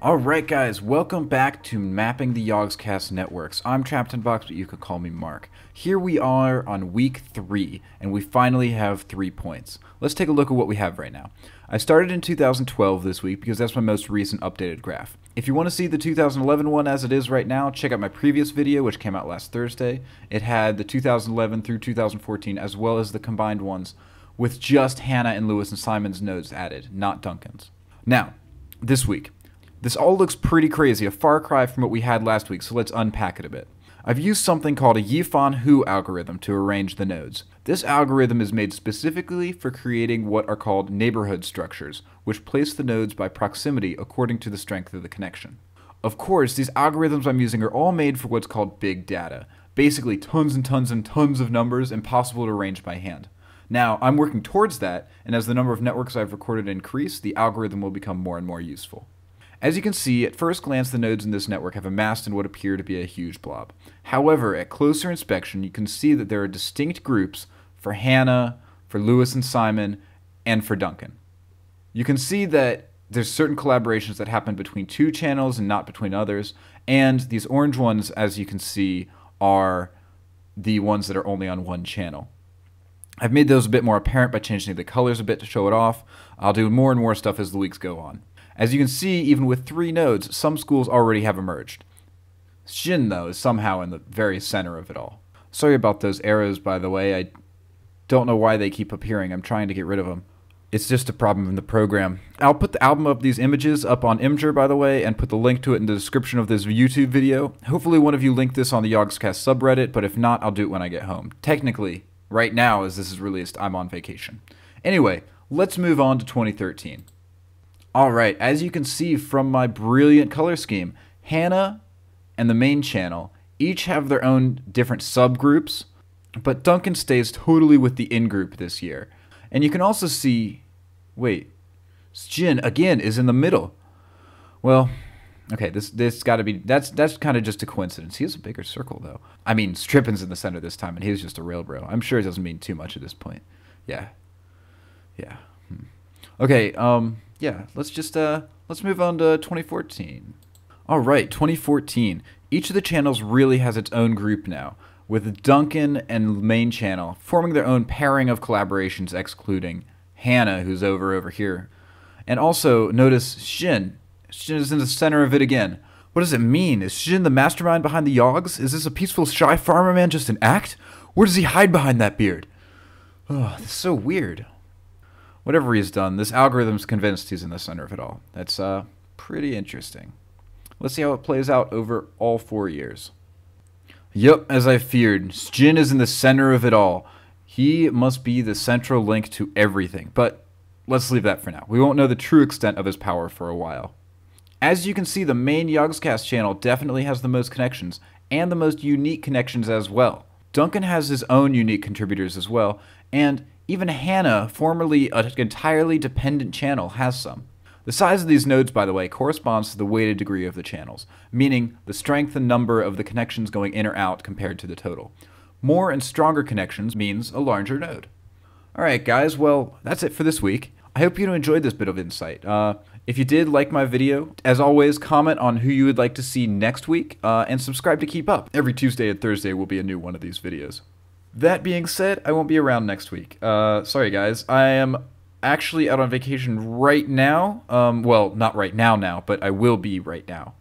Alright guys, welcome back to Mapping the Yogscast Networks. I'm Trapped in Box, but you could call me Mark. Here we are on week 3, and we finally have 3 points. Let's take a look at what we have right now. I started in 2012 this week because that's my most recent updated graph. If you want to see the 2011 one as it is right now, check out my previous video, which came out last Thursday. It had the 2011 through 2014 as well as the combined ones with just Hannah and Lewis and Simon's nodes added, not Duncan's. Now, this week. This all looks pretty crazy, a far cry from what we had last week, so let's unpack it a bit. I've used something called a Yifan-Hu algorithm to arrange the nodes. This algorithm is made specifically for creating what are called neighborhood structures, which place the nodes by proximity according to the strength of the connection. Of course, these algorithms I'm using are all made for what's called big data, basically tons and tons and tons of numbers impossible to arrange by hand. Now, I'm working towards that, and as the number of networks I've recorded increase, the algorithm will become more and more useful. As you can see, at first glance the nodes in this network have amassed in what appear to be a huge blob. However, at closer inspection you can see that there are distinct groups for Hannah, for Lewis and Simon, and for Duncan. You can see that there's certain collaborations that happen between 2 channels and not between others, and these orange ones, as you can see, are the ones that are only on 1 channel. I've made those a bit more apparent by changing the colors a bit to show it off. I'll do more and more stuff as the weeks go on. As you can see, even with 3 nodes, some schools already have emerged. Xin, though, is somehow in the very center of it all. Sorry about those arrows, by the way. I don't know why they keep appearing. I'm trying to get rid of them. It's just a problem in the program. I'll put the album of these images up on Imgur, by the way, and put the link to it in the description of this YouTube video. Hopefully one of you linked this on the Yogscast subreddit, but if not, I'll do it when I get home. Technically, right now, as this is released, I'm on vacation. Anyway, let's move on to 2013. Alright, as you can see from my brilliant color scheme, Hannah and the main channel each have their own different subgroups, but Duncan stays totally with the in-group this year. And you can also see, wait, Jin again is in the middle. Well, okay, this gotta be, that's kind of just a coincidence. He has a bigger circle though. I mean, Strippin's in the center this time and he's just a rail bro. I'm sure it doesn't mean too much at this point. Yeah. Okay, yeah, let's move on to 2014. Alright, 2014. Each of the channels really has its own group now, with Duncan and main channel forming their own pairing of collaborations excluding Hannah, who's over here. And also, notice Xin. Xin is in the center of it again. What does it mean? Is Xin the mastermind behind the Yogs? Is this a peaceful, shy farmer man just an act? Where does he hide behind that beard? Oh, this is so weird. Whatever he's done, this algorithm's convinced he's in the center of it all. That's pretty interesting. Let's see how it plays out over all 4 years. Yep, as I feared, Jin is in the center of it all. He must be the central link to everything, but let's leave that for now. We won't know the true extent of his power for a while. As you can see, the main Yogscast channel definitely has the most connections, and the most unique connections as well. Duncan has his own unique contributors as well, and even Hannah, formerly an entirely dependent channel, has some. The size of these nodes, by the way, corresponds to the weighted degree of the channels, meaning the strength and number of the connections going in or out compared to the total. More and stronger connections means a larger node. Alright guys, well, that's it for this week. I hope you enjoyed this bit of insight. If you did like my video, as always, comment on who you would like to see next week, and subscribe to keep up. Every Tuesday and Thursday will be a new one of these videos. That being said, I won't be around next week. Sorry guys, I am actually out on vacation right now. Well, not right now, but I will be right now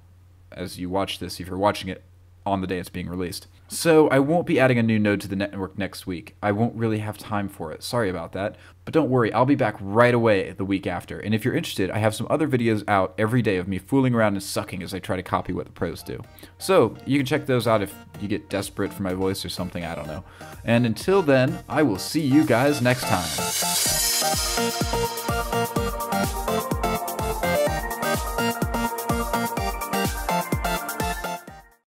as you watch this, if you're watching it on the day it's being released. So I won't be adding a new node to the network next week. I won't really have time for it. Sorry about that. But don't worry, I'll be back right away the week after. And if you're interested, I have some other videos out every day of me fooling around and sucking as I try to copy what the pros do. So you can check those out if you get desperate for my voice or something, I don't know. And until then, I will see you guys next time.